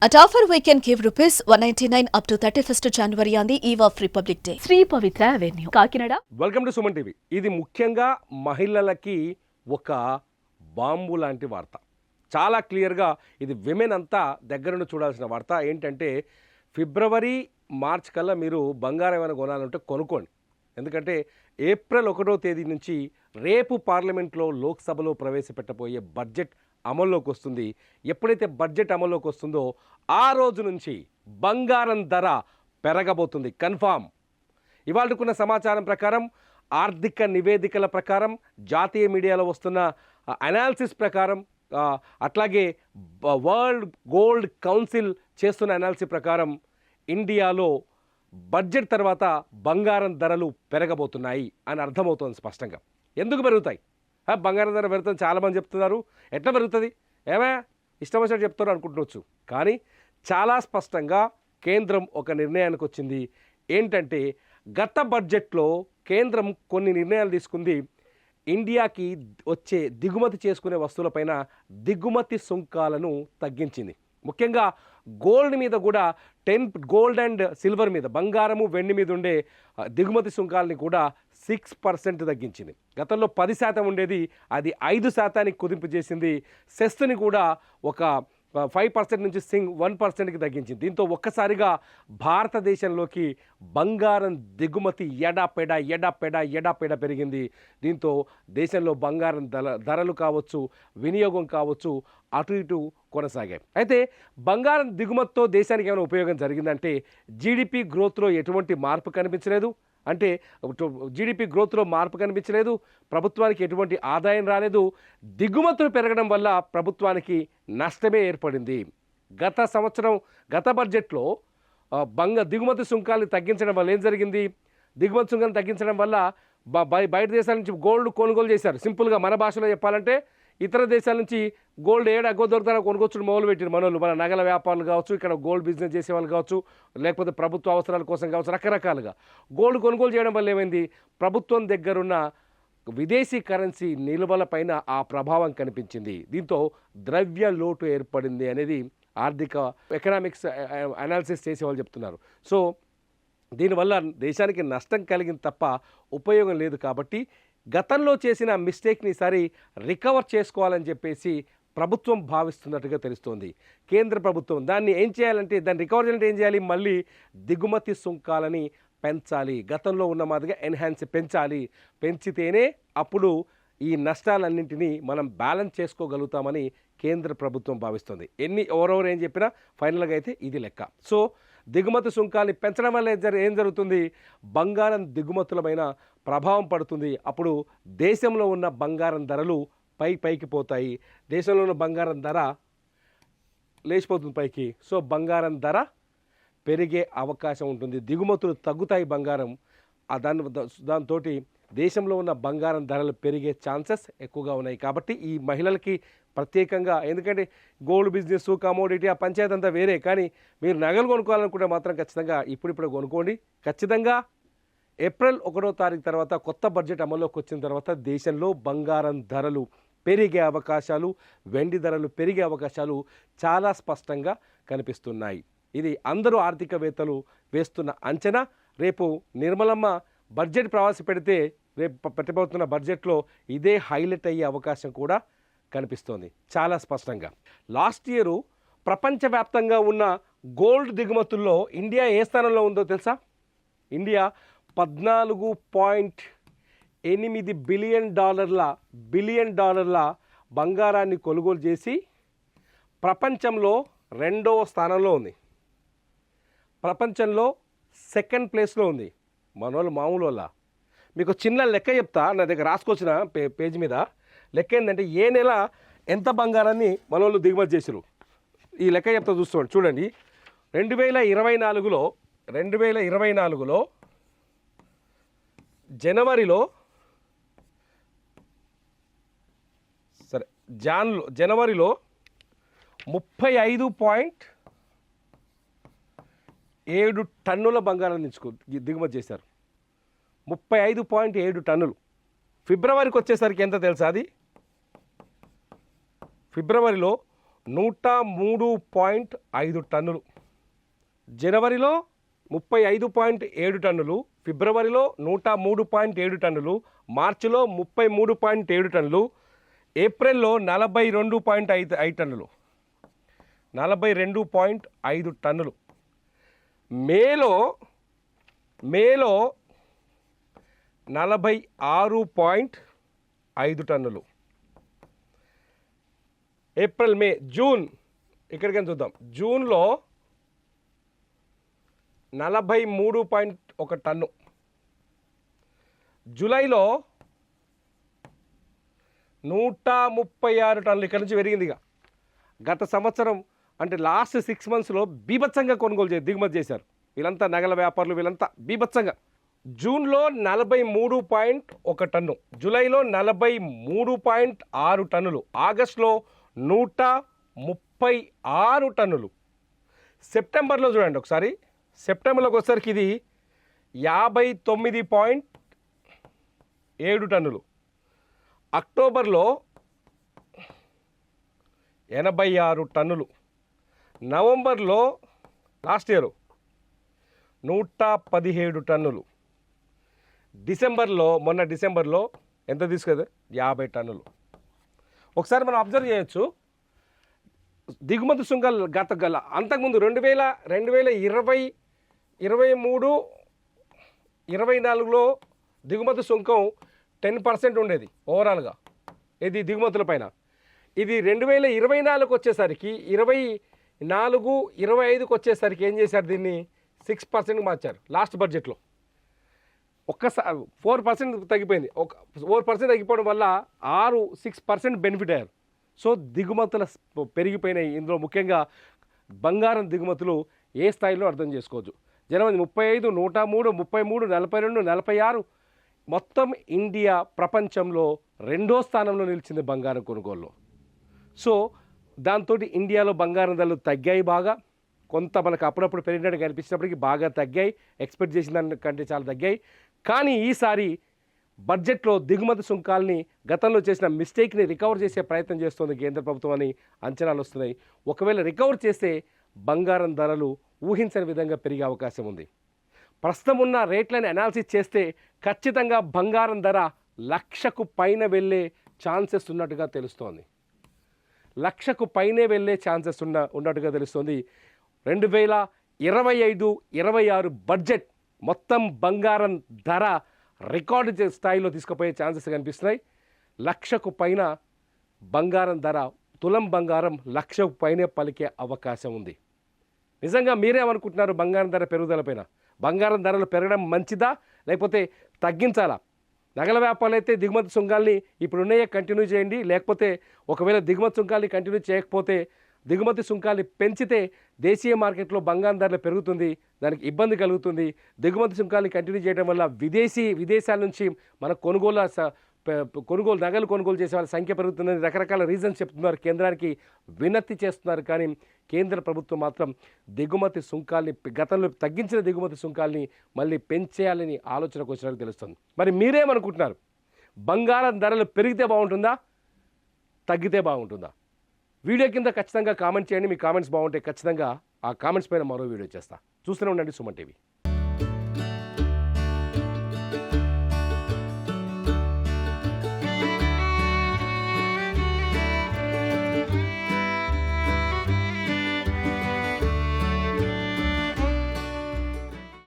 At offer we can give ₹199 up to 31st January on the eve of Republic Day. Sri Pavitra Avenue, Kakinada. Welcome to Suman TV. ఇది ముఖ్యంగా మహిళలకి ఒక bomb లాంటి వార్త. చాలా క్లియర్గా ఇది విమెన్ అంతా దగ్గరుండి చూడాల్సిన వార్త. ఏంటంటే ఫిబ్రవరి మార్చ్ కల్లా మీరు బంగారం ఏమైనా కొనాలంటే కొనుక్కోండి. ఎందుకంటే ఏప్రిల్ 1వ తేదీ నుంచి రేపు పార్లమెంట్లో లోక్సభలో ప్రవేశపెట్టబోయే బడ్జెట్ అమల్లోకి వస్తుంది. ఎప్పుడైతే బడ్జెట్ అమల్లోకి వస్తుందో ఆ రోజు నుంచి బంగారం ధర పెరగబోతుంది కన్ఫామ్. ఇవాళకున్న సమాచారం ప్రకారం, ఆర్థిక నివేదికల ప్రకారం, జాతీయ మీడియాలో వస్తున్న అనాలిసిస్ ప్రకారం, అట్లాగే వరల్డ్ గోల్డ్ కౌన్సిల్ చేస్తున్న అనాలిసిస్ ప్రకారం ఇండియాలో బడ్జెట్ తర్వాత బంగారం ధరలు పెరగబోతున్నాయి అని అర్థమవుతుంది స్పష్టంగా. ఎందుకు పెరుగుతాయి? బంగారం ధర పెరుగుతుంది చాలామంది చెప్తున్నారు. ఎట్లా పెరుగుతుంది? ఏమే ఇష్టం వచ్చినట్టు చెప్తారు అనుకుంటువచ్చు. కానీ చాలా స్పష్టంగా కేంద్రం ఒక నిర్ణయానికి వచ్చింది. ఏంటంటే గత బడ్జెట్లో కేంద్రం కొన్ని నిర్ణయాలు తీసుకుంది. ఇండియాకి వచ్చే దిగుమతి చేసుకునే వస్తువులపైన దిగుమతి సుంకాలను తగ్గించింది. ముఖ్యంగా గోల్డ్ మీద కూడా గోల్డ్ అండ్ సిల్వర్ మీద, బంగారము వెండి మీద ఉండే దిగుమతి సుంకాలని కూడా 6% తగ్గించింది. గతంలో 10% ఉండేది, అది 5%కి కుదింపు చేసింది. సెస్ని కూడా ఒక 5% నుంచి 1%కి తగ్గించింది. దీంతో ఒక్కసారిగా భారతదేశంలోకి బంగారం దిగుమతి ఎడాపెడా పెరిగింది. దీంతో దేశంలో బంగారం ధరలు కావచ్చు, వినియోగం కావచ్చు, అటు ఇటు కొనసాగాయి. అయితే బంగారం దిగుమతితో దేశానికి ఏమైనా ఉపయోగం జరిగిందంటే జీడిపి గ్రోత్లో ఎటువంటి మార్పు కనిపించలేదు. అంటే జీడిపి గ్రోత్లో మార్పు కనిపించలేదు, ప్రభుత్వానికి ఎటువంటి ఆదాయం రాలేదు. దిగుమతులు పెరగడం వల్ల ప్రభుత్వానికి నష్టమే ఏర్పడింది. గత బడ్జెట్లో దిగుమతి సుంకాలను తగ్గించడం వల్ల ఏం జరిగింది? దిగుమతి సుంకాలను తగ్గించడం వల్ల బయట దేశాల నుంచి గోల్డ్ కొనుగోలు చేశారు. సింపుల్గా మన భాషలో చెప్పాలంటే ఇతర దేశాల నుంచి గోల్డ్ ఏడాగో దొరుకుతారో కొనుక్కొచ్చుడు మొదలుపెట్టారు మనోళ్ళు. మన నగల వ్యాపారులు కావచ్చు, ఇక్కడ గోల్డ్ బిజినెస్ చేసేవాళ్ళు కావచ్చు, లేకపోతే ప్రభుత్వ అవసరాల కోసం కావచ్చు, రకరకాలుగా గోల్డ్ కొనుగోలు చేయడం వల్ల ఏమైంది? ప్రభుత్వం దగ్గరున్న విదేశీ కరెన్సీ నిల్వల పైన ఆ ప్రభావం కనిపించింది. దీంతో ద్రవ్య లోటు ఏర్పడింది అనేది ఎకనామిక్స్ అనాలిసిస్ చేసేవాళ్ళు చెప్తున్నారు. సో దీనివల్ల దేశానికి నష్టం కలిగింది తప్ప ఉపయోగం లేదు. కాబట్టి గతంలో చేసిన మిస్టేక్ని ఈసారి రికవర్ చేసుకోవాలని చెప్పేసి ప్రభుత్వం భావిస్తున్నట్టుగా తెలుస్తోంది. కేంద్ర ప్రభుత్వం దాన్ని ఏం చేయాలంటే, దాన్ని రికవర్ చేయాలంటే ఏం చేయాలి? మళ్ళీ దిగుమతి సుంకాలని పెంచాలి. గతంలో ఉన్న మాదిరిగా పెంచాలి. పెంచితేనే అప్పుడు ఈ నష్టాలన్నింటినీ మనం బ్యాలెన్స్ చేసుకోగలుగుతామని కేంద్ర ప్రభుత్వం భావిస్తుంది. ఎవరెవరు ఏం చెప్పినా ఫైనల్గా అయితే ఇది లెక్క. సో దిగుమతి సుంకాన్ని పెంచడం వల్ల ఏం జరుగుతుంది? బంగారం దిగుమతులమైన ప్రభావం పడుతుంది. అప్పుడు దేశంలో ఉన్న బంగారం ధరలు పైకి పోతాయి. దేశంలో ఉన్న బంగారం ధర లేచిపోతుంది పైకి. సో బంగారం ధర పెరిగే అవకాశం ఉంటుంది. దిగుమతులు తగ్గుతాయి బంగారం. దాంతో దేశంలో ఉన్న బంగారం ధరలు పెరిగే ఛాన్సెస్ ఎక్కువగా ఉన్నాయి. కాబట్టి ఈ మహిళలకి ప్రత్యేకంగా, ఎందుకంటే గోల్డ్ బిజినెస్, కమోడిటీ, ఆ పంచాయతీ అంతా వేరే. కానీ మీరు నగలు కొనుక్కోవాలనుకుంటే మాత్రం ఖచ్చితంగా ఇప్పుడు కొనుక్కోండి. ఖచ్చితంగా ఏప్రిల్ 1వ తారీఖు తర్వాత కొత్త బడ్జెట్ అమల్లోకి వచ్చిన తర్వాత దేశంలో బంగారం ధరలు పెరిగే అవకాశాలు, వెండి ధరలు పెరిగే అవకాశాలు చాలా స్పష్టంగా కనిపిస్తున్నాయి. ఇది అందరూ ఆర్థికవేత్తలు వేస్తున్న అంచనా. రేపు నిర్మలమ్మ బడ్జెట్ ప్రవేశపెడితే రేపు పెట్టబోతున్న బడ్జెట్లో ఇదే హైలైట్ అయ్యే అవకాశం కూడా కనిపిస్తోంది చాలా స్పష్టంగా. లాస్ట్ ఇయర్ ప్రపంచవ్యాప్తంగా ఉన్న గోల్డ్ దిగుమతుల్లో ఇండియా ఏ స్థానంలో ఉందో తెలుసా? ఇండియా $14.8 బిలియన్ డాలర్ల బంగారాన్ని కొనుగోలు చేసి ప్రపంచంలో 2వ స్థానంలో ఉంది. ప్రపంచంలో 2nd ప్లేస్లో ఉంది. మనోళ్ళు మామూలు వల్ల మీకు చిన్న లెక్క చెప్తా, నా దగ్గర రాసుకొచ్చిన పేజీ మీద లెక్క ఏంటంటే ఏ నెల ఎంత బంగారాన్ని మనోళ్ళు దిగుమతి చేసారు ఈ లెక్క చెప్తా చూడండి. 2024లో జనవరిలో 35.7 టన్నుల బంగారాన్ని దిగుమతి చేశారు. 35.7 టన్నులు. ఫిబ్రవరికి వచ్చేసరికి ఎంత తెలుసా? అది ఫిబ్రవరిలో 103.5 టన్నులు, జనవరిలో 35.7 టన్నులు, ఫిబ్రవరిలో 103.7 టన్నులు, మార్చిలో 33.7 టన్నులు, ఏప్రిల్లో 42.5 టన్నులు, 42.5 టన్నులు, మేలో 46.5 టన్నులు, ఏప్రిల్, మే, జూన్ ఇక్కడికైనా చూద్దాం. జూన్లో 43.1 టన్ను, జూలైలో 136 టన్నులు. ఇక్కడ నుంచి పెరిగింది. ఇక గత సంవత్సరం అంటే లాస్ట్ 6 మంత్స్లో బీభత్సంగా దిగుమతి చేశారు వీళ్ళంతా, నగల వ్యాపారులు వీళ్ళంతా బీభత్సంగా. జూన్లో 43.1 టన్ను, జూలైలో 43.6 టన్నులు, ఆగస్టులో 136 టన్నులు. సెప్టెంబర్లో చూడండి ఒకసారి, సెప్టెంబర్లోకి వచ్చేసరికి ఇది 59.7 టన్నులు, అక్టోబర్లో 86 టన్నులు, నవంబర్లో లాస్ట్ ఇయర్ 117 టన్నులు, మొన్న డిసెంబర్లో ఎంత తీసుకుంది? 50 టన్నులు. ఒకసారి మనం అబ్జర్వ్ చేయొచ్చు, దిగుమతి సుంకాలు అంతకుముందు 2020, 2023, 24లో దిగుమతి సుంకం 10% ఉండేది ఓవరాల్గా, ఇది దిగుమతుల పైన. ఇది 2024కి వచ్చేసరికి 24, 25కి వచ్చేసరికి ఏం చేశారు? దీన్ని 6% మార్చారు. లాస్ట్ బడ్జెట్లో ఒక్కసారి 4% తగ్గిపోయింది. 4% తగ్గిపోవడం వల్ల 6% బెనిఫిట్ అయ్యారు. సో దిగుమతుల పెరిగిపోయినాయి. ఇందులో ముఖ్యంగా బంగారం దిగుమతులు ఏ స్థాయిలో అర్థం చేసుకోవచ్చు. జనవరి 35, 103, 33, 42, 46, మొత్తం ఇండియా ప్రపంచంలో 2వ స్థానంలో నిలిచింది బంగారం కొనుగోలులో. సో దాంతో ఇండియాలో బంగారం ధరలు తగ్గాయి బాగా. కొంత మనకు అప్పుడప్పుడు పెరిగినట్టు కనిపించినప్పటికీ బాగా తగ్గాయి, ఎక్స్పెక్ట్ చేసిన దానికంటే చాలా తగ్గాయి. కానీ ఈసారి బడ్జెట్లో దిగుమతి సుంకాల్ని, గతంలో చేసిన మిస్టేక్ని రికవర్ చేసే ప్రయత్నం చేస్తోంది కేంద్ర ప్రభుత్వం అని అంచనాలు వస్తున్నాయి. ఒకవేళ రికవర్ చేస్తే బంగారం ధరలు ఊహించని విధంగా పెరిగే అవకాశం ఉంది. ప్రస్తుతం ఉన్న రేట్లను అనాలిసిస్ చేస్తే ఖచ్చితంగా బంగారం ధర 1,00,000కు పైన వెళ్ళే ఛాన్సెస్ ఉన్నట్టుగా తెలుస్తోంది. 1,00,000కు పైనే వెళ్ళే ఛాన్సెస్ ఉన్నట్టుగా తెలుస్తోంది. 2025-26 బడ్జెట్ మొత్తం బంగారం ధర రికార్డు స్థాయిలో తీసుకుపోయే ఛాన్సెస్ కనిపిస్తున్నాయి. 1,00,000కు పైన బంగారం ధర, తులం బంగారం 1,00,000కు పైనే పలికే అవకాశం ఉంది. నిజంగా మీరేమనుకుంటున్నారు బంగారం ధర పెరుగుదల పైన? బంగారం ధరలు పెరగడం మంచిదా లేకపోతే తగ్గించాలా? నగల వ్యాపారులు అయితే దిగుమతి సుంకాల్ని ఇప్పుడున్నాయే కంటిన్యూ చేయండి, లేకపోతే ఒకవేళ దిగుమతి సుంకాల్ని కంటిన్యూ చేయకపోతే, దిగుమతి సుంకాల్ని పెంచితే దేశీయ మార్కెట్లో బంగారం ధరలు పెరుగుతుంది, దానికి ఇబ్బంది కలుగుతుంది. దిగుమతి సుంకాల్ని కంటిన్యూ చేయడం వల్ల విదేశాల నుంచి మన నగలు కొనుగోలు చేసే వాళ్ళ సంఖ్య పెరుగుతుందని రకరకాల రీజన్స్ చెప్తున్నారు, కేంద్రానికి వినతి చేస్తున్నారు. కానీ కేంద్ర ప్రభుత్వం మాత్రం దిగుమతి సుంకాల్ని, గతంలో తగ్గించిన దిగుమతి సుంకాల్ని మళ్ళీ పెంచేయాలని ఆలోచనకు వచ్చినట్టు తెలుస్తుంది. మరి మీరేమనుకుంటున్నారు? బంగారం ధరలు పెరిగితే బాగుంటుందా, తగ్గితే బాగుంటుందా? వీడియో కింద ఖచ్చితంగా కామెంట్ చేయండి. మీ కామెంట్స్ బాగుంటే ఖచ్చితంగా ఆ కామెంట్స్ పైన మరో వీడియో చేస్తా. చూస్తూనే ఉండండి సుమన్ టీవీ.